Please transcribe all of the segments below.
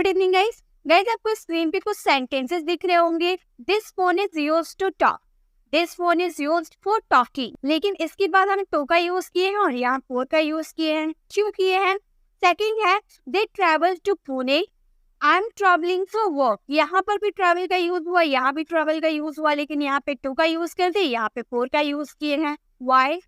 Good evening guys. आपको screen पे कुछ सेंटेंसेस दिख रहे होंगे। This phone is used to talk, this phone is used for talking. लेकिन इसके बाद हमने टू का यूज किए हैं और यहाँ फोर का यूज किए हैं। क्यों किए हैं? सेकंड है they travel to Pune, I am travelling for work. यहाँ पर भी ट्रेवल का यूज हुआ, यहाँ भी ट्रेवल का यूज हुआ, लेकिन यहाँ पे टू का यूज कर दिए, यहाँ पे फोर का यूज किए हैं। Y?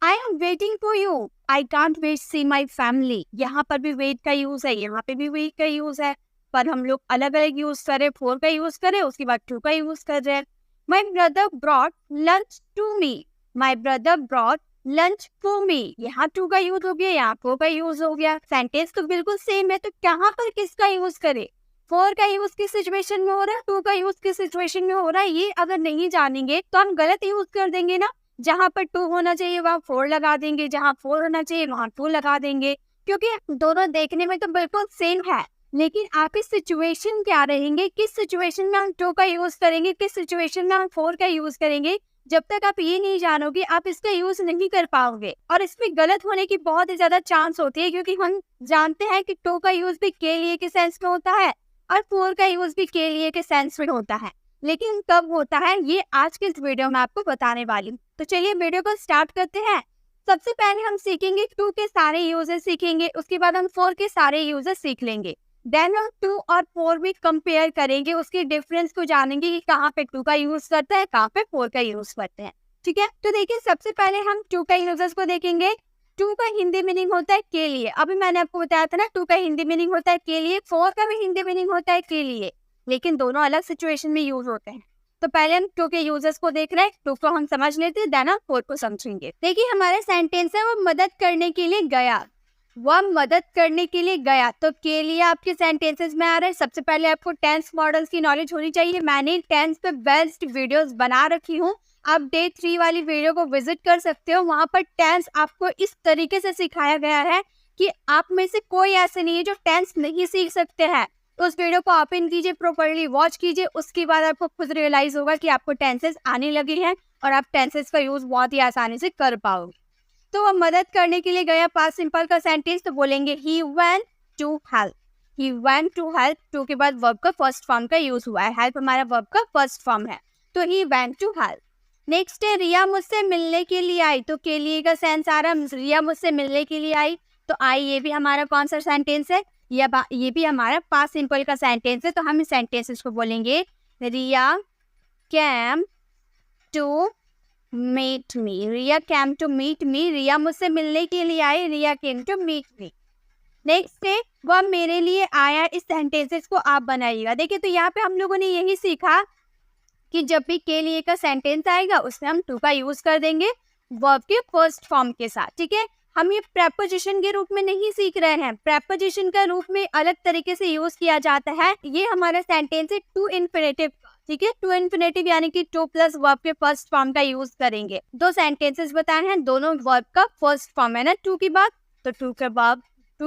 I am waiting for you. I can't wait to see my family. यहाँ पर भी wait का यूज है, यहाँ पे भी wait का यूज है, पर हम लोग अलग अलग यूज करें। फोर का यूज करें, उसके बाद टू का यूज कर रहे हैं। My brother brought lunch to me. My brother brought lunch for me. यहाँ टू का यूज हो गया, यहाँ फोर का यूज हो गया। सेंटेंस तो बिल्कुल सेम है, तो कहाँ पर किसका यूज करें? फोर का यूज किस सिचुएशन में हो रहा है, टू का यूज किस सिचुएशन में हो रहा है, ये अगर नहीं जानेंगे तो हम गलत यूज कर देंगे ना। जहाँ पर टू होना चाहिए वहाँ फोर लगा देंगे, जहाँ फोर होना चाहिए वहाँ टू लगा देंगे, क्योंकि दोनों देखने में तो बिल्कुल सेम है। लेकिन आप इस सिचुएशन क्या रहेंगे, किस सिचुएशन में हम टू का यूज करेंगे, किस सिचुएशन में हम फोर का यूज करेंगे, जब तक आप ये नहीं जानोगे आप इसका यूज नहीं कर पाओगे। और इसमें गलत होने की बहुत ही ज्यादा चांस होती है, क्योंकि हम जानते हैं कि टू का यूज भी के लिए के सेंस में होता है और फोर का यूज भी के लिए के सेंस में होता है। लेकिन कब होता है ये आज के इस वीडियो में आपको बताने वाली हूँ। तो चलिए वीडियो को स्टार्ट करते हैं। सबसे पहले हम सीखेंगे टू के सारे यूजेस सीखेंगे, उसके बाद हम फोर के सारे यूजेस सीख लेंगे। देन हम टू और फोर भी कंपेयर करेंगे, उसके डिफरेंस को जानेंगे कि कहाँ पे टू का यूज करते हैं, कहाँ पे फोर का यूज करते हैं। ठीक है, तो देखिए सबसे पहले हम टू का यूजेस को देखेंगे। टू का हिंदी मीनिंग होता है के लिए। अभी मैंने आपको बताया था ना, टू का हिंदी मीनिंग होता है के लिए, फोर का भी हिंदी मीनिंग होता है के लिए, लेकिन दोनों अलग सिचुएशन में यूज होते हैं। तो पहले हम टू के यूजेस को देख रहे हैं, टू को हम समझ लेते हैं, देन हम फोर को समझेंगे। देखिए हमारे सेंटेंस है वो मदद करने के लिए गया, वह मदद करने के लिए गया। तो के लिए आपके सेंटेंसेस में आ रहा है। सबसे पहले आपको टेंस मॉडल्स की नॉलेज होनी चाहिए। मैंने टेंस पे बेस्ट वीडियोस बना रखी हूँ, आप डे 3 वाली वीडियो को विजिट कर सकते हो। वहां पर टेंस आपको इस तरीके से सिखाया गया है कि आप में से कोई ऐसे नहीं है जो टेंस नहीं सीख सकते हैं। तो उस वीडियो को ओपन कीजिए, प्रॉपर्ली वॉच कीजिए, उसके बाद आपको खुद रियलाइज होगा कि आपको टेंसेस आने लगे हैं और आप टेंसेस का यूज बहुत ही आसानी से कर पाओगे। तो वह मदद करने के लिए गया, पास्ट सिंपल का सेंटेंस, तो बोलेंगे he went to help. He went to help, to के बाद वर्ब का फर्स्ट फॉर्म का यूज हुआ है। हेल्प हमारा वर्ब का फर्स्ट फॉर्म है, तो he went to help. Next है रिया मुझसे मिलने के लिए आई। तो के लिए का सेंस आ रहा है, रिया मुझसे मिलने के लिए आई। तो आई ये भी हमारा कौन सा सेंटेंस है, ये भी हमारा पास्ट सिंपल का सेंटेंस है। तो हम इस सेंटेंसेस को बोलेंगे Riya came to meet me. Riya came to meet me, Riya मुझसे मिलने के लिए आई, Riya came to meet me. Next है वह मेरे लिए आया। इस सेंटेंसेस को आप बनाइएगा। देखिए तो यहाँ पे हम लोगों ने यही सीखा कि जब भी के लिए का सेंटेंस आएगा उसमें हम टू का यूज कर देंगे वर्ब के फर्स्ट फॉर्म के साथ। ठीक है, हम ये प्रेपोजिशन के रूप में नहीं सीख रहे हैं। प्रेपोजिशन का रूप में अलग तरीके से यूज किया जाता है। ये हमारा सेंटेंस है टू इन्फिनेटिव का। ठीक है, टू इन्फिनेटिव यानी कि टू प्लस वर्ब के फर्स्ट फॉर्म का यूज करेंगे। दो सेंटेंसेस बताए हैं, दोनों वर्ब का फर्स्ट फॉर्म है ना टू की बाद, तो टू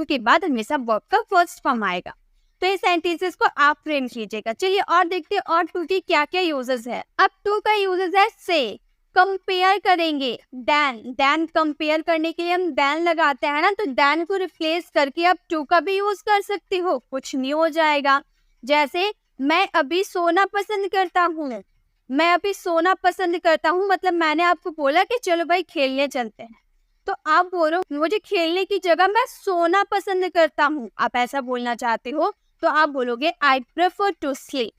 के बाद हमेशा वर्ब का फर्स्ट फॉर्म आएगा। तो ये सेंटेंसेस को आप फ्रेम कीजिएगा। चलिए और देखते हैं और टू की क्या क्या यूजेस है। अब टू का यूजेस है से, कंपेयर करेंगे, देन कंपेयर करने के लिए हम देन लगाते हैं ना, तो देन को रिप्लेस करके आप टू का भी यूज कर सकते हो, कुछ नहीं हो जाएगा। जैसे मैं अभी सोना पसंद करता हूँ, मैं अभी सोना पसंद करता हूँ, मतलब मैंने आपको बोला कि चलो भाई खेलने चलते हैं, तो आप बोलो मुझे खेलने की जगह मैं सोना पसंद करता हूँ। आप ऐसा बोलना चाहते हो तो आप बोलोगे I prefer to sleep,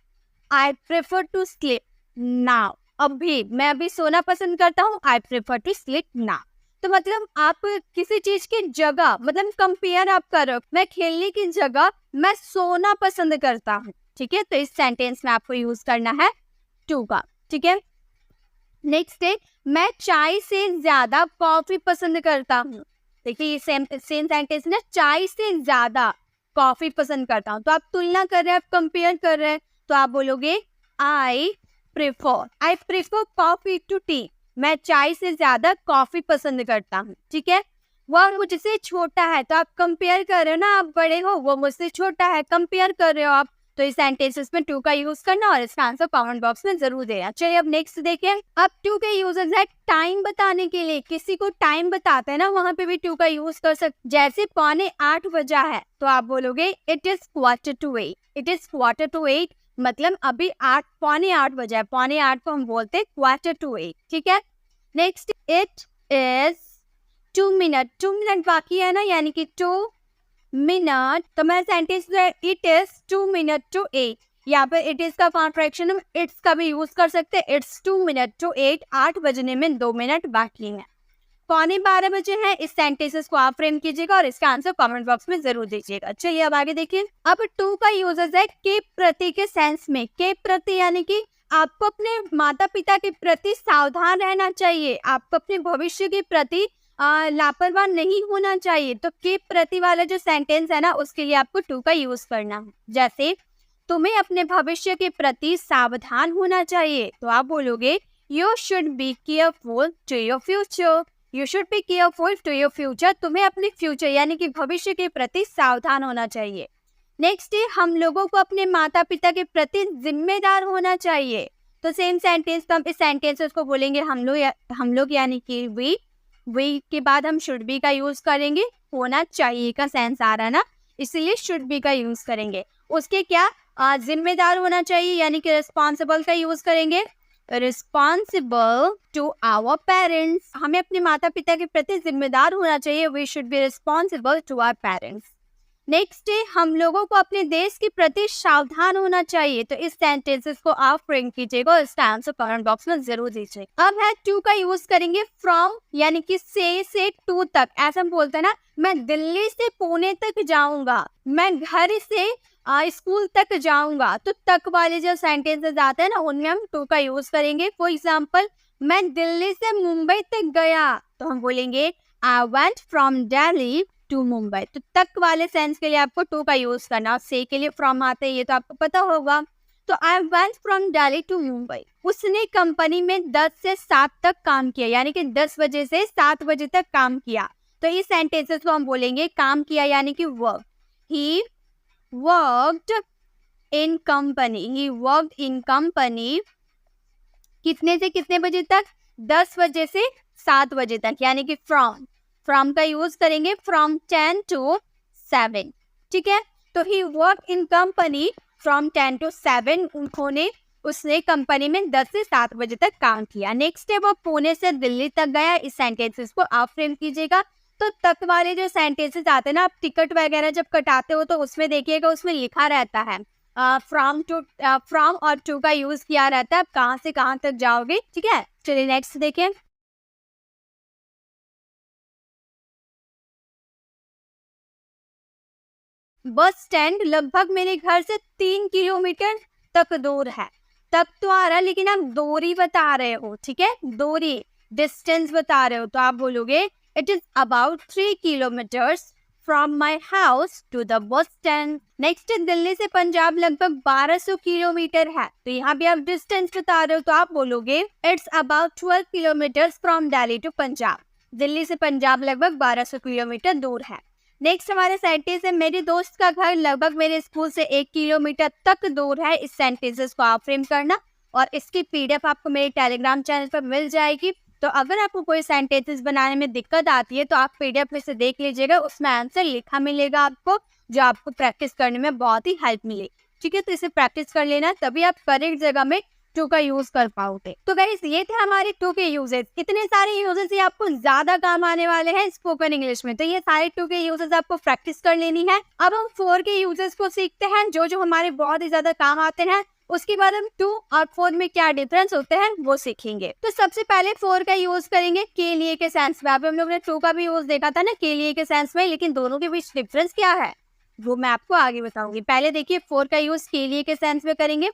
I prefer to sleep now. अभी मैं अभी सोना पसंद करता हूँ, I prefer to sleep now. तो मतलब आप किसी चीज की जगह, मतलब कंपेयर आप करो, मैं खेलने की जगह मैं सोना पसंद करता हूँ। ठीक है, तो इस सेंटेंस में आपको यूज करना है टू का। ठीक है, नेक्स्ट है मैं चाय से ज्यादा कॉफी पसंद करता हूँ। देखिए ये सेम सेंटेंस ना, चाय से ज्यादा कॉफी पसंद करता हूँ। तो आप तुलना कर रहे हैं, आप कंपेयर कर रहे हैं, तो आप बोलोगे I prefer coffee to tea. मैं चाय से ज्यादा कॉफी पसंद करता हूँ। ठीक है, वह मुझसे छोटा है, तो आप कंपेयर कर रहे हो ना, आप बड़े हो, वो मुझसे छोटा है, कंपेयर कर रहे हो आप। तो इस सेंटेंसेस में टू का यूज करना और इसका आंसर कमेंट बॉक्स में जरूर देना। चलिए अब नेक्स्ट देखें। अब टू के यूजेस है टाइम बताने के लिए, किसी को टाइम बताते हैं ना, वहाँ पे भी टू का यूज कर सकते। जैसे 7:45 बजा है तो आप बोलोगे इट इज 7:45। इट इज 7:45 मतलब अभी 8:45 बजा है। 7:45 को हम बोलते हैं 7:45, ठीक है। Next it is 2 minute. 2 minute बाकी है ना, यानी कि 2 मिनट। तो मैं sentence it is 2 minute to 8, यहाँ पे इट इज का कॉन्ट्रैक्शन हम इट्स का भी यूज कर सकते हैं। इट्स 2 मिनट टू 8, 8 बजने में 2 मिनट बाकी है। 11:15 बजे है। इस सेंटेंसेस को आप फ्रेम कीजिएगा और इसका आंसर कमेंट बॉक्स में जरूर दीजिएगा। चलिए अब आगे देखिए। अब टू का यूजेस है के प्रति के सेंस में। के प्रति यानी कि आपको अपने माता पिता के प्रति सावधान रहना चाहिए, आपको अपने भविष्य के प्रति लापरवाह नहीं होना चाहिए। तो के प्रति वाला जो सेंटेंस है ना, उसके लिए आपको टू का यूज करना है। जैसे तुम्हें अपने भविष्य के प्रति सावधान होना चाहिए, तो आप बोलोगे you should be careful to your future. You should be careful to your future. तुम्हें अपने फ्यूचर यानी कि भविष्य के प्रति सावधान होना चाहिए। नेक्स्ट है हम लोगों को अपने माता पिता के प्रति जिम्मेदार होना चाहिए। तो सेम सेंटेंस, तो हम इस सेंटेंसेस को बोलेंगे हम लोग यानी कि वी के बाद हम शुड बी का यूज करेंगे। होना चाहिए का सेंस आ रहा है ना, इसीलिए शुड बी का यूज करेंगे। उसके क्या जिम्मेदार होना चाहिए यानी कि रिस्पॉन्सिबल का यूज करेंगे। Responsible to our parents. हमें अपने माता पिता के प्रति जिम्मेदार होना चाहिए। We should be responsible to our parents. Next है हम लोगों को अपने देश के प्रति सावधान होना चाहिए। तो इस सेंटेंसेस को आप फ्रेम कीजिएगा और इसका आंसर कमेंट बॉक्स में जरूर दीजिए। अब है टू का यूज करेंगे फ्रॉम यानी कि से टू तक। ऐसा हम बोलते हैं ना, मैं दिल्ली से पुणे तक जाऊंगा, मैं घर से स्कूल तक जाऊंगा। तो तक वाले जो सेंटेंसेस आते हैं ना, उनमें हम टू का यूज करेंगे। फॉर एग्जाम्पल मैं दिल्ली से मुंबई तक गया, तो हम बोलेंगे I went from Delhi to Mumbai. तो तक वाले सेंस के लिए आपको टू का यूज करना। से के लिए फ्रॉम आते हैं, ये तो आपको पता होगा। तो I went from Delhi to Mumbai. उसने कंपनी में 10 से 7 तक काम किया, यानी कि 10 बजे से 7 बजे तक काम किया। तो इस सेंटेंसेस को हम बोलेंगे काम किया यानी कि work. He worked in company. He worked in company कितने से कितने बजे तक? 10 बजे से 7 बजे तक, यानी कि फ्रॉम का यूज करेंगे फ्रॉम 10 to 7, ठीक है। तो he work in company from 10 to 7। उसने कंपनी में 10 से 7 बजे तक काम किया। नेक्स्ट है वो पुणे से दिल्ली तक गया। इस सेंटेंसेस को आप फ्रेम कीजिएगा। तो तक वाले जो सेंटेंसेस आते हैं ना, आप टिकट वगैरह जब कटाते हो तो उसमें देखिएगा, उसमें लिखा रहता है फ्रॉम और टू का यूज किया रहता है। आप कहाँ से कहाँ तक जाओगे, ठीक है। चलिए नेक्स्ट देखें। बस स्टैंड लगभग मेरे घर से 3 किलोमीटर तक दूर है। तक तो आ रहा है लेकिन आप दूरी बता रहे हो, ठीक है, दूरी डिस्टेंस बता रहे हो। तो आप बोलोगे it is about 3 kilometres from my house to the bus stand. Next Delhi से पंजाब लगभग 1200 किलोमीटर है। तो यहाँ भी आप डिस्टेंस बता रहे हो, तो आप बोलोगे it's about 12 kilometres from Delhi to Punjab. Delhi से पंजाब लगभग 1200 किलोमीटर दूर है। नेक्स्ट हमारे सेंटेंस है मेरे दोस्त का घर लगभग मेरे स्कूल से 1 किलोमीटर तक दूर है। इस सेंटेंसेस को आप फ्रेम करना और इसकी पीडीएफ आपको मेरे टेलीग्राम चैनल पर मिल जाएगी। तो अगर आपको कोई सेंटेंसेस बनाने में दिक्कत आती है तो आप पीडीएफ में से देख लीजिएगा, उसमें आंसर लिखा मिलेगा आपको, जो आपको प्रैक्टिस करने में बहुत ही हेल्प मिलेगी, ठीक है। तो इसे प्रैक्टिस कर लेना, तभी आप करेक्ट जगह में टू का यूज कर पाओगे। तो गाइस ये थे हमारे टू के यूजेस। इतने सारे यूजेस ये आपको ज्यादा काम आने वाले हैं स्पोकन इंग्लिश में। तो ये सारे टू के यूजेस आपको प्रैक्टिस कर लेनी है। अब हम 4 के यूजेस को सीखते हैं, जो जो हमारे बहुत ही ज्यादा काम आते हैं। उसके बाद हम 2 और 4 में क्या डिफरेंस होते हैं वो सीखेंगे। तो सबसे पहले 4 का यूज करेंगे के लिए के सेंस में। अभी हम लोग ने 2 का भी यूज देखा था ना के लिए के सेंस में, लेकिन दोनों के बीच डिफरेंस क्या है वो मैं आपको आगे बताऊंगी। पहले देखिए 4 का यूज के लिए के सेंस में करेंगे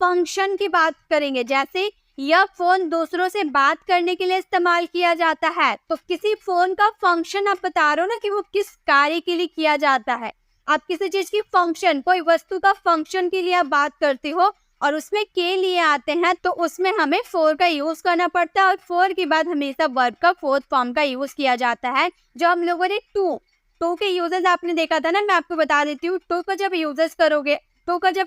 फंक्शन की बात करेंगे। जैसे यह फोन दूसरों से बात करने के लिए इस्तेमाल किया जाता है, तो किसी फोन का फंक्शन आप बता रहे हो ना कि वो किस कार्य के लिए किया जाता है। आप किसी चीज की फंक्शन, कोई वस्तु का फंक्शन के लिए आप बात करते हो और उसमें के लिए आते हैं, तो उसमें हमें 4 का यूज करना पड़ता है। और 4 के बाद हमेशा वर्ब का 4th फॉर्म का यूज किया जाता है। जो हम लोगों ने टू के यूजेस आपने देखा था ना, मैं आपको बता देती हूँ। टू का जब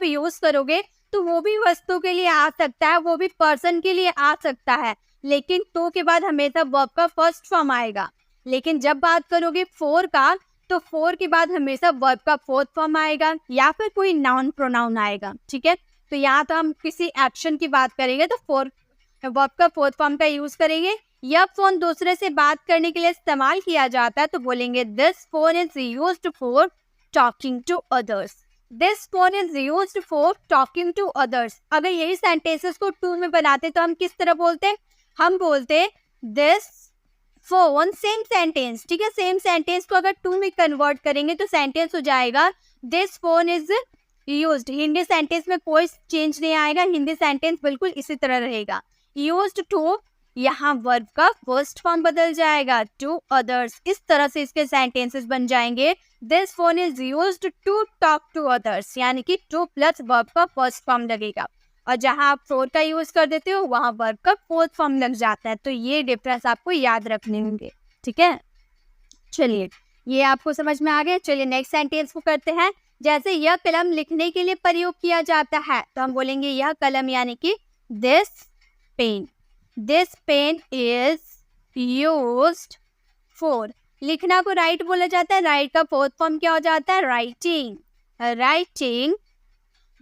यूज करोगे तो वो भी वस्तु के लिए आ सकता है, वो भी पर्सन के लिए आ सकता है, लेकिन टू के बाद हमेशा वर्ब का फर्स्ट फॉर्म आएगा। लेकिन जब बात करोगे फोर का, तो फोर के बाद हमेशा वर्ब का फोर्थ फॉर्म आएगा या फिर कोई नाउन प्रोनाउन आएगा। ठीक है, तो यहाँ तो हम किसी एक्शन की बात करेंगे तो वर्ब का फोर्थ फॉर्म का यूज करेंगे। यह फोन दूसरे से बात करने के लिए इस्तेमाल किया जाता है तो बोलेंगे this phone is used for talking to others. This phone is used for talking to others. अगर यही सेंटेंसेस को टू में बनाते तो हम किस तरह बोलते? हम बोलते दिस फोन, सेम सेंटेंस। ठीक है, सेम सेंटेंस को अगर टू में कन्वर्ट करेंगे तो सेंटेंस हो जाएगा this phone is used. Hindi sentence में कोई चेंज नहीं आएगा, हिंदी सेंटेंस बिल्कुल इसी तरह रहेगा। यूज्ड टू, यहाँ वर्ब का फर्स्ट फॉर्म बदल जाएगा टू अदर्स। इस तरह से इसके सेंटेंसेस बन जाएंगे this phone is used to talk to others, यानी कि टू प्लस वर्ब का फर्स्ट फॉर्म लगेगा। और जहां आप फोर का यूज कर देते हो वहां वर्ब का फोर्थ फॉर्म लग जाता है। तो ये डिफरेंस आपको याद रखने होंगे। ठीक है, चलिए ये आपको समझ में आ गया। चलिए नेक्स्ट सेंटेंस को करते हैं। जैसे यह कलम लिखने के लिए प्रयोग किया जाता है तो हम बोलेंगे यह कलम, यानी कि this pen. This pen is used for, लिखना को राइट बोला जाता है, राइट का फोर्थ फॉर्म क्या हो जाता है? Writing. Writing.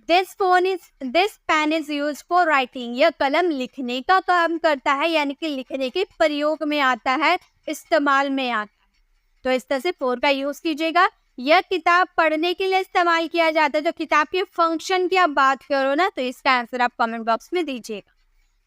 This pen is used for writing. यह कलम लिखने का काम करता है, यानी कि लिखने के प्रयोग में आता है, इस्तेमाल में आता है। तो इस तरह से फोर का यूज कीजिएगा। यह किताब पढ़ने के लिए इस्तेमाल किया जाता है। तो किताब के फंक्शन की आप बात करो ना, तो इसका आंसर आप कमेंट बॉक्स में दीजिएगा।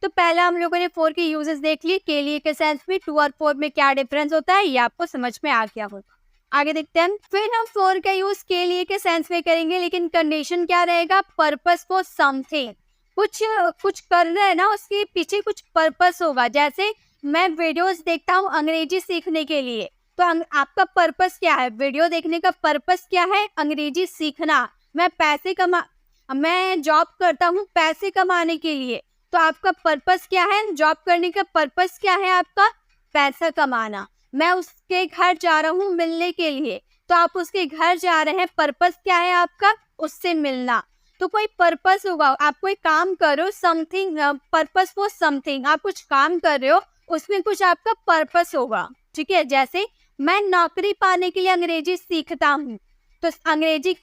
तो पहला हम लोगों ने फोर के यूजेस देख लिए। के लिए के सेंस में टू और फोर में क्या डिफरेंस होता है ये आपको समझ में आ गया होगा। आगे देखते हैं। फिर हम फोर का यूज के लिए के सेंस में करेंगे, लेकिन कंडीशन क्या रहेगा? Purpose for something. कुछ कर रहे हैं ना, उसके पीछे कुछ पर्पस होगा। जैसे मैं वीडियोस देखता हूँ अंग्रेजी सीखने के लिए, तो आपका पर्पस क्या है? वीडियो देखने का पर्पस क्या है? अंग्रेजी सीखना। मैं जॉब करता हूँ पैसे कमाने के लिए, तो आपका पर्पस क्या है? जॉब करने का पर्पस क्या है आपका? पैसा कमाना। मैं उसके घर जा रहा हूँ मिलने के लिए, तो आप उसके घर जा रहे हैं, पर्पस क्या है आपका? उससे मिलना। तो कोई पर्पस होगा। आप कोई काम करो, समथिंग, पर्पस फॉर समथिंग। आप कुछ काम कर रहे हो, उसमें कुछ आपका पर्पस होगा। ठीक है, जैसे मैं नौकरी पाने के लिए अंग्रेजी सीखता हूँ, तो अंग्रेजी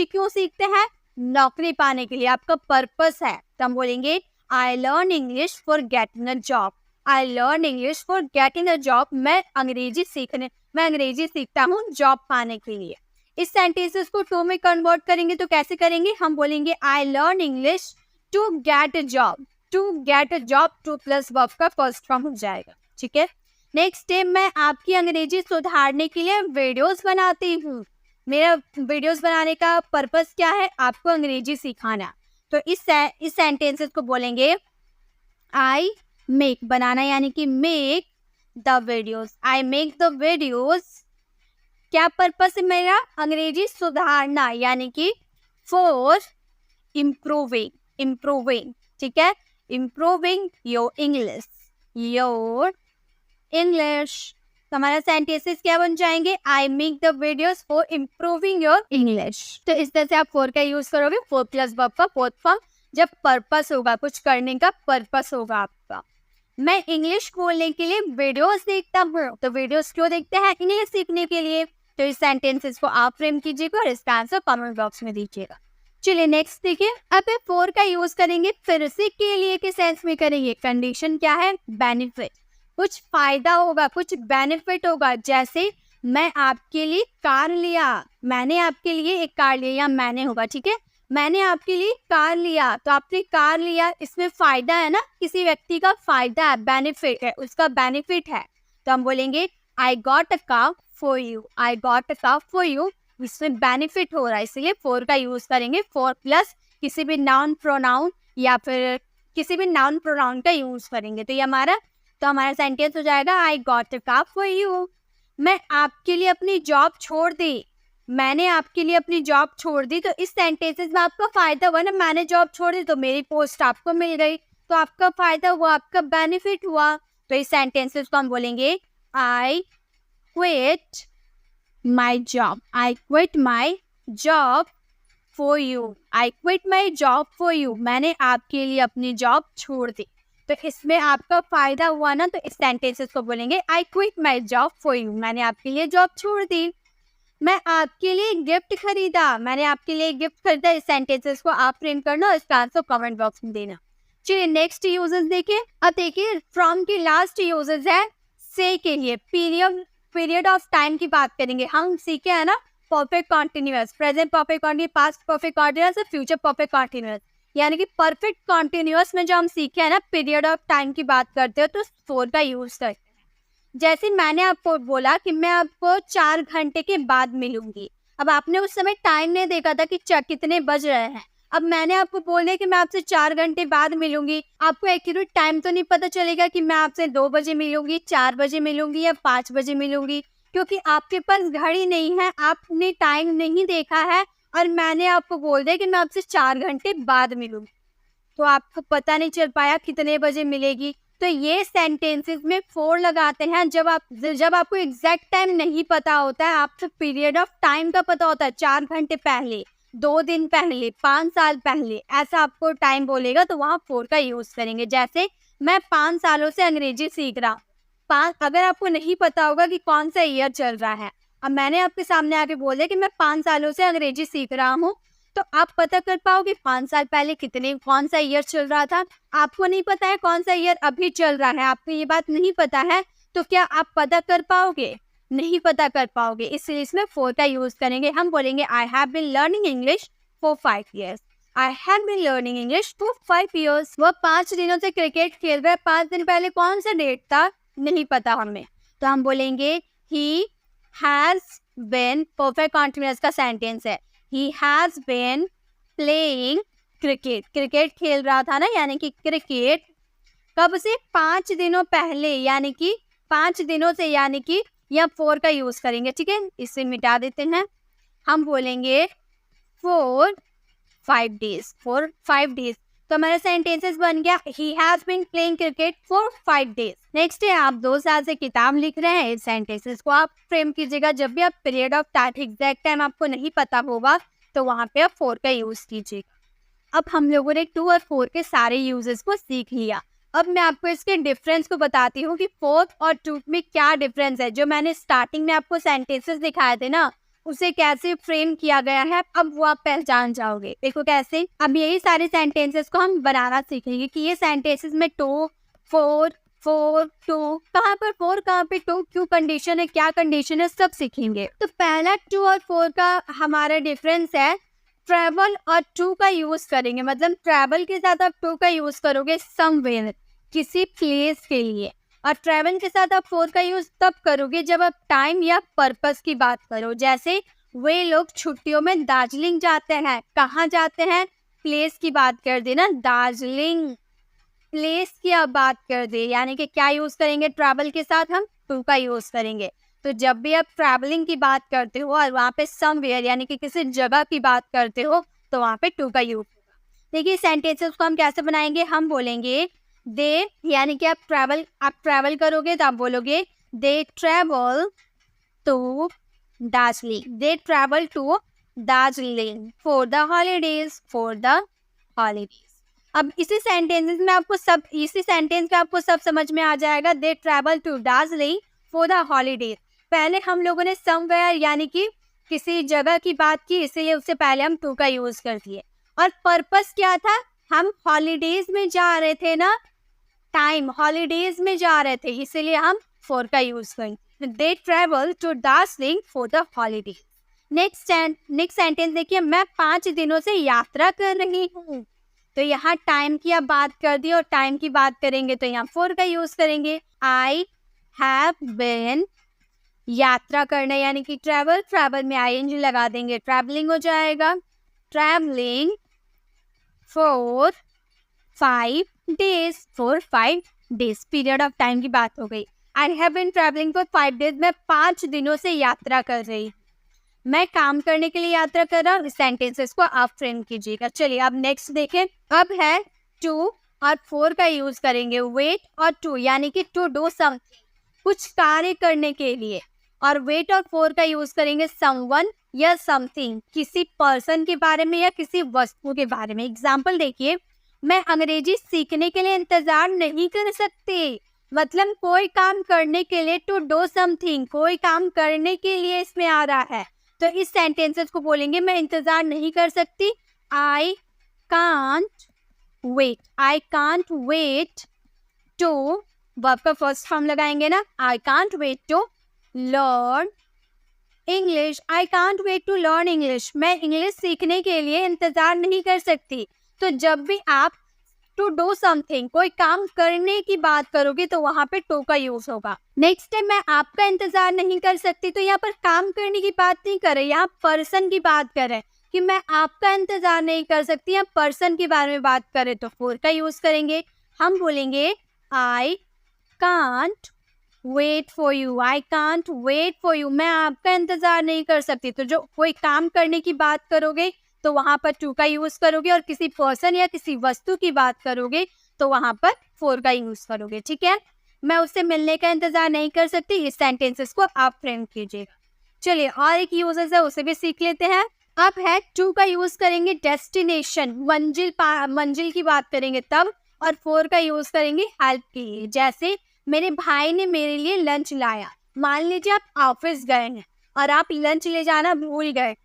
क्यों सीखते हैं? नौकरी पाने के लिए, आपका पर्पस है। तो हम बोलेंगे I learn English for getting a job. I learn English for getting a job. मैं अंग्रेजी सीखता हूँ जॉब पाने के लिए। इस सेंटेंसेस को टू में कन्वर्ट करेंगे तो कैसे करेंगे? हम बोलेंगे I learn English to get a job. To get a job, to plus verb का फर्स्ट फॉर्म हो जाएगा। ठीक है, नेक्स्ट स्टेप, मैं आपकी अंग्रेजी सुधारने के लिए वीडियोस बनाती हूँ। मेरा वीडियोस बनाने का पर्पस क्या है? आपको अंग्रेजी सिखाना। तो इस सेंटेंसेस को बोलेंगे आई मेक, बनाना यानी कि make the videos. I make the videos. क्या पर्पस है मेरा? अंग्रेजी सुधारना, यानी कि फॉर इम्प्रूविंग। ठीक है, इम्प्रूविंग योर इंग्लिश। तो हमारा सेंटेंसेस क्या बन जाएंगे? I make the videos for improving your English. तो इस तरह से आप फोर का यूज करोगे, फोर प्लस वर्ब का फोर्थ फॉर्म, जब पर्पस होगा, कुछ करने का पर्पस होगा आपका। मैं इंग्लिश बोलने के लिए वीडियोस देखता हूँ। तो वीडियोस क्यों देखते हैं? इंग्लिश सीखने के लिए। तो इस सेंटेंसेस को आप फ्रेम कीजिएगा और इसका आंसर कमेंट बॉक्स में दीजिएगा। चलिए नेक्स्ट देखिए। अब फोर का यूज करेंगे, फिर से के लिए के सेंस में करेंगे। कंडीशन क्या है? बेनिफिट। कुछ फायदा होगा, कुछ बेनिफिट होगा। जैसे मैं आपके लिए कार लिया, मैंने आपके लिए एक कार लिया, या मैंने होगा। ठीक है, मैंने आपके लिए कार लिया, तो आपने कार लिया, इसमें फायदा है ना, किसी व्यक्ति का फायदा है, बेनिफिट है, उसका बेनिफिट है। तो हम बोलेंगे I got a car for you. I got a car for you, इसमें बेनिफिट हो रहा है, इसलिए फोर का यूज करेंगे। फोर प्लस किसी भी नाउन प्रोनाउन या फिर किसी भी नाउन प्रोनाउन का यूज करेंगे। तो ये हमारा सेंटेंस हो जाएगा I got a car for you. मैं आपके लिए अपनी जॉब छोड़ दी। मैंने आपके लिए अपनी जॉब छोड़ दी, तो इस सेंटेंसेस में आपका फायदा हुआ ना। मैंने जॉब छोड़ दी तो मेरी पोस्ट आपको मिल गई, तो आपका फायदा हुआ, आपका बेनिफिट हुआ। तो इस सेंटेंसेस को हम बोलेंगे I quit my job. I quit my job for you. I quit my job for you. मैंने आपके लिए अपनी जॉब छोड़ दी. तो इसमें आपका फायदा हुआ ना, तो इस सेंटेंसेस को बोलेंगे I quit my job for you. मैंने आपके लिए जॉब छोड़ दी. मैं आपके लिए गिफ्ट खरीदा. मैंने आपके लिए गिफ्ट खरीदा. इस सेंटेंसेस को आप प्रिंट करना और इसका आंसर कमेंट बॉक्स में देना. चलिए नेक्स्ट यूजेस देखिए. अब देखिए फ्रॉम की लास्ट यूजेस है से के लिए. पीरियड ऑफ टाइम की बात करेंगे. हम सीखे हैं ना perfect continuous, present perfect continuous, past perfect continuous और फ्यूचर परफेक्ट कॉन्टिन्यूअस. यानी कि परफेक्ट कॉन्टिन्यूअस में जो हम सीखे हैं ना पीरियड ऑफ टाइम की बात करते हो तो फोर का यूज करते हैं. जैसे मैंने आपको बोला कि मैं आपको 4 घंटे के बाद मिलूंगी. अब आपने उस समय टाइम नहीं देखा था कि कितने बज रहे हैं. अब मैंने आपको बोल दिया कि मैं आपसे 4 घंटे बाद मिलूंगी. आपको एक्यूरेट टाइम तो नहीं पता चलेगा कि मैं आपसे 2 बजे मिलूंगी, 4 बजे मिलूंगी या 5 बजे मिलूंगी, क्योंकि आपके पास घड़ी नहीं है, आपने टाइम नहीं देखा है और मैंने आपको बोल दिया कि मैं आपसे 4 घंटे बाद मिलूंगी. तो आपको पता नहीं चल पाया कितने बजे मिलेगी. तो ये सेंटेंसेस में फोर लगाते हैं जब आपको एग्जैक्ट टाइम नहीं पता होता है. आपको पीरियड ऑफ टाइम का पता होता है 4 घंटे पहले, 2 दिन पहले, 5 साल पहले, ऐसा आपको टाइम बोलेगा तो वहाँ फोर का यूज करेंगे. जैसे मैं 5 सालों से अंग्रेजी सीख रहा हूँ. अगर आपको नहीं पता होगा कि कौन सा ईयर चल रहा है, अब मैंने आपके सामने आके बोल दिया कि मैं 5 सालों से अंग्रेजी सीख रहा हूँ, तो आप पता कर पाओगे 5 साल पहले कौन सा ईयर चल रहा था. आपको नहीं पता है कौन सा ईयर अभी चल रहा है, आपको ये बात नहीं पता है, तो क्या आप पता कर पाओगे? नहीं पता कर पाओगे. इसलिए इसमें फोर का यूज करेंगे. हम बोलेंगे I have been learning English for 5 years. I have been learning English for 5 years. वह 5 दिनों से क्रिकेट खेल रहा है. 5 दिन पहले कौन सा डेट था नहीं पता हमें, तो हम बोलेंगे he has been. Perfect continuous का सेंटेंस है. He has been playing cricket. Cricket खेल रहा था ना, यानी कि क्रिकेट कब से? 5 दिनों पहले, यानी कि 5 दिनों से, यानी कि यहाँ फोर का यूज करेंगे. ठीक है, इसे मिटा देते हैं. हम बोलेंगे for 5 days. for 5 days. तो हमारा सेंटेंसेस बन गया he has been playing cricket for 5 days. Next है आप 2 साल से किताब लिख रहे हैं. इस सेंटेंसेस को आप फ्रेम कीजिएगा. जब भी आप period of time exact time आपको नहीं पता होगा तो वहाँ पे आप फोर का यूज कीजिएगा. अब हम लोगों ने 2 और 4 के सारे यूजेस को सीख लिया. अब मैं आपको इसके डिफरेंस को बताती हूँ कि 4 और 2 में क्या डिफरेंस है. जो मैंने स्टार्टिंग में आपको सेंटेंसेस दिखाए थे ना, उसे कैसे फ्रेम किया गया है, अब वो आप पहचान जाओगे. देखो कैसे. अब यही सारे सेंटेंसेस को हम बनाना सीखेंगे कि ये सेंटेंसेस में 2, 4, 4, 2, कहाँ पर 4, कहाँ पे 2, क्यों कंडीशन है, क्या कंडीशन है, सब सीखेंगे. तो पहला 2 और 4 का हमारा डिफरेंस है ट्रैवल और 2 का यूज करेंगे. मतलब ट्रैवल के साथ आप 2 का यूज करोगे समवेयर, किसी प्लेस के लिए, और ट्रैवल के साथ आप 4 का यूज तब करोगे जब आप टाइम या पर्पस की बात करो. जैसे वे लोग छुट्टियों में दार्जिलिंग जाते हैं. कहाँ जाते हैं? प्लेस की बात कर देना. दार्जिलिंग प्लेस की आप बात कर दे, यानी कि क्या यूज करेंगे ट्रैवल के साथ? हम 2 का यूज करेंगे. तो जब भी आप ट्रैवलिंग की बात करते हो और वहाँ पे समवेयर यानी कि किसी जगह की बात करते हो तो वहाँ पे 2 का यूज होगा. देखिए सेंटेंसेस को हम कैसे बनाएंगे. हम बोलेंगे दे, यानी कि आप ट्रैवल करोगे तो आप बोलोगे they travel to Darjeeling. They travel to Darjeeling for the holidays. For the holidays. अब इसी सेंटेंस में आपको सब समझ में आ जाएगा. They travel to Darjeeling for the holidays. पहले हम लोगों ने समवेयर यानी कि किसी जगह की बात की, इसलिए उससे पहले हम 2 का यूज कर दिए. और पर्पस क्या था? हम हॉलीडेज में जा रहे थे ना, टाइम हॉलीडेज में जा रहे थे, इसलिए हम 4 का यूज करेंगे. They travel to Darjeeling for the holidays. Next sentence देखिए. मैं 5 दिनों से यात्रा कर रही हूँ. तो यहाँ टाइम की आप बात कर दी और टाइम की बात करेंगे तो यहाँ 4 का यूज करेंगे. आई हैव बीन, यात्रा करना यानी कि ट्रैवल में आईएनजी लगा देंगे, ट्रैवलिंग हो जाएगा. Travelling for 5 days. For 5 days period of time की बात हो गई. I have been travelling for 5 days. मैं 5 दिनों से यात्रा कर रही. मैं काम करने के लिए यात्रा कर रहा हूँ. इस सेंटेंसेस को आप फ्रेम कीजिएगा. चलिए अब नेक्स्ट देखें. अब है 2 और 4 का यूज करेंगे. वेट और टू यानी कि टू डू समथिंग, कुछ कार्य करने के लिए. और वेट और फॉर का यूज करेंगे समवन या समथिंग, किसी पर्सन के बारे में या किसी वस्तु के बारे में। एग्जाम्पल देखिए, मैं अंग्रेजी सीखने के लिए इंतजार नहीं कर सकती, मतलब कोई काम करने के लिए, टू डू समथिंग, कोई काम करने के लिए इसमें आ रहा है। तो इस सेंटेंसेस को बोलेंगे मैं इंतजार नहीं कर सकती, I can't wait, I can't wait to, verb का फर्स्ट फॉर्म लगाएंगे ना, I can't wait to learn English, I can't wait to learn English, मैं इंग्लिश सीखने के लिए इंतजार नहीं कर सकती। तो जब भी आप टू डू समथिंग, कोई काम करने की बात करोगे तो वहां पे टू का यूज होगा। नेक्स्ट है मैं आपका इंतजार नहीं कर सकती, तो यहाँ पर काम करने की बात नहीं कर रहे, यहाँ पर्सन की बात कर रहे हैं कि मैं आपका इंतजार नहीं कर सकती, या पर्सन के बारे में बात करें तो फोर का यूज करेंगे। हम बोलेंगे I can't wait for you, I can't wait for you, मैं आपका इंतजार नहीं कर सकती। तो जो कोई काम करने की बात करोगे तो वहां पर टू का यूज करोगे, और किसी पर्सन या किसी वस्तु की बात करोगे तो वहां पर फोर का यूज करोगे। ठीक है, मैं उससे मिलने का इंतजार नहीं कर सकती, इस सेंटेंसेस को आप फ्रेम कीजिएगा। चलिए और एक यूजेस है उसे भी सीख लेते हैं। अब है टू का यूज करेंगे डेस्टिनेशन, मंजिल की बात करेंगे तब, और फोर का यूज करेंगे हेल्प के लिए। जैसे मेरे भाई ने मेरे लिए लंच लाया, मान लीजिए आप ऑफिस गए हैं और आप लंच ले जाना भूल गए,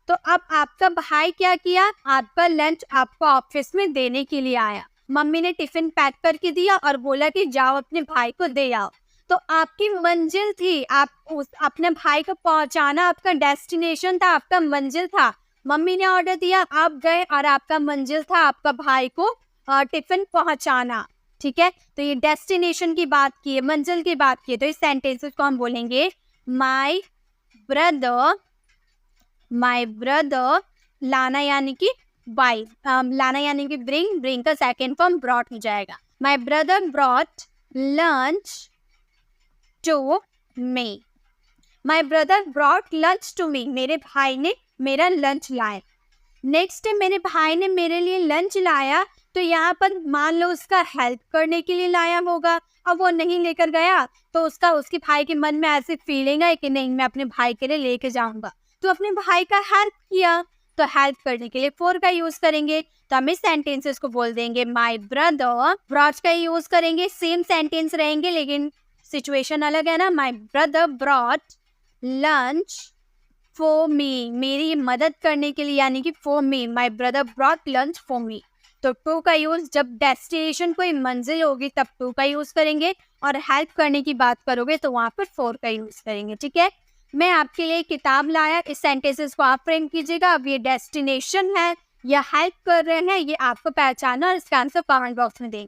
तो अब आपका भाई क्या किया, आपका लंच आपको ऑफिस में देने के लिए आया। मम्मी ने टिफिन पैक करके दिया और बोला कि जाओ अपने भाई को दे आओ। तो आपकी मंजिल थी, आप अपने भाई को पहुंचाना आपका डेस्टिनेशन था, आपका मंजिल था। मम्मी ने ऑर्डर दिया, आप गए, और आपका मंजिल था आपका भाई को टिफिन पहुंचाना। ठीक है, तो ये डेस्टिनेशन की बात की है, मंजिल की बात की है। तो इस सेंटेंसेस को हम बोलेंगे माई ब्रदर, लाना यानी कि बाई, लाना यानी कि ब्रिंग का सेकेंड फॉर्म ब्रॉट हो जाएगा। My brother brought lunch to me, my brother brought lunch to me, मेरे भाई ने मेरा लंच लाया। नेक्स्ट मेरे भाई ने मेरे लिए लंच लाया, तो यहाँ पर मान लो उसका हेल्प करने के लिए लाया होगा, अब वो नहीं लेकर गया तो उसके भाई के मन में ऐसी फीलिंग है कि नहीं मैं अपने भाई के लिए लेके जाऊंगा, तो अपने भाई का हेल्प किया, तो हेल्प करने के लिए फोर का यूज करेंगे। तो हम इस सेंटेंसेस को बोल देंगे माई ब्रदर ब्रॉट का यूज करेंगे, सेम सेंटेंस रहेंगे लेकिन सिचुएशन अलग है ना। माई brother brought lunch for me, मेरी मदद करने के लिए, यानी कि for me, my brother brought lunch for me. तो टू का यूज जब डेस्टिनेशन कोई मंजिल होगी तब टू का यूज करेंगे, और हेल्प करने की बात करोगे तो वहां पर फोर का यूज करेंगे। ठीक है, मैं आपके लिए किताब लाया, इस सेंटेंसेस को आप फ्रेम कीजिएगा। अब ये डेस्टिनेशन है या हेल्प कर रहे हैं, ये आपको पहचाना और इसका आंसर कमेंट बॉक्स में देंगे।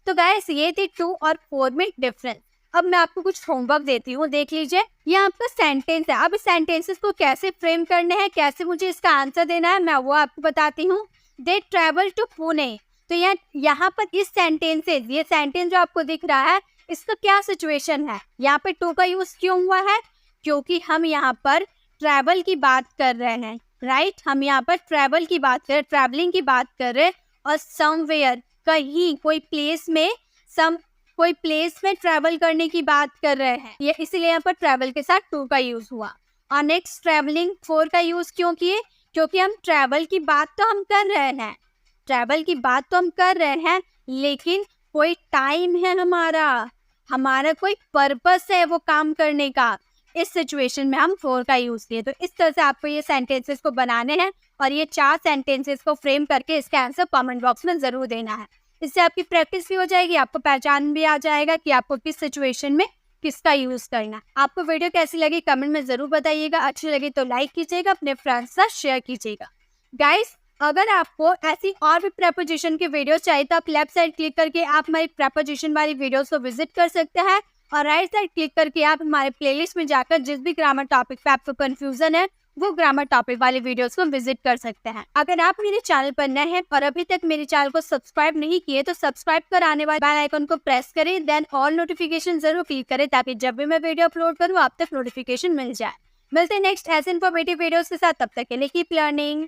तो गाइस ये थी टू और फोर में डिफरेंस। अब मैं आपको कुछ होमवर्क देती हूँ, देख लीजिए। ये आपका सेंटेंस है, अब इस सेंटेंसेस को कैसे फ्रेम करने हैं, कैसे मुझे इसका आंसर देना है, मैं वो आपको बताती हूँ। दे ट्रेवल टू पुणे, तो यहाँ पर इस सेंटेंसेस, ये सेंटेंस जो आपको दिख रहा है इसका क्या सिचुएशन है, यहाँ पे टू का यूज क्यों हुआ है, क्योंकि हम यहाँ पर ट्रैवल की बात कर रहे हैं, राइट। हम यहाँ पर ट्रैवल की बात कर रहे हैं, ट्रैवलिंग की बात कर रहे हैं, और समवेयर कहीं, कोई प्लेस में ट्रैवल करने की बात कर रहे हैं, ये इसीलिए यहाँ पर ट्रैवल के साथ टू का यूज हुआ। और नेक्स्ट ट्रैवलिंग फोर का यूज क्यों किए, क्योंकि हम ट्रैवल की बात तो हम कर रहे हैं, ट्रैवल की बात तो हम कर रहे हैं, लेकिन कोई टाइम है, हमारा कोई पर्पस है वो काम करने का, इस सिचुएशन में हम फोर का यूज किए। तो इस तरह से आपको ये सेंटेंसेस को बनाने हैं, और ये 4 सेंटेंसेस को फ्रेम करके इसका आंसर कमेंट बॉक्स में जरूर देना है। इससे आपकी प्रैक्टिस भी हो जाएगी, आपको पहचान भी आ जाएगा कि आपको किस सिचुएशन में किसका यूज करना है। आपको वीडियो कैसी लगी कमेंट में जरूर बताइएगा, अच्छी लगी तो लाइक कीजिएगा, अपने फ्रेंड्स के साथ शेयर कीजिएगा। गाइस अगर आपको ऐसी और भी प्रेपोजिशन की वीडियो चाहिए तो आप लेफ्ट साइड क्लिक करके आप हमारी प्रेपोजिशन वाली वीडियोस को विजिट कर सकते हैं, और राइट साइड क्लिक करके आप हमारे प्लेलिस्ट में जाकर जिस भी ग्रामर टॉपिक पे आपको कंफ्यूजन है वो ग्रामर टॉपिक वाली वीडियोस को विजिट कर सकते हैं। अगर आप मेरे चैनल पर नए हैं और अभी तक मेरे चैनल को सब्सक्राइब नहीं किए तो सब्सक्राइब कर आने वाले बेल आइकन को प्रेस करें, देन ऑल नोटिफिकेशन जरूर क्लिक करें ताकि जब भी मैं वीडियो अपलोड करूँ आप तक नोटिफिकेशन मिल जाए। मिलते हैं नेक्स्ट ऐसे इन्फॉर्मेटिव वीडियोस के साथ, तब तक के लिए कीप लर्निंग।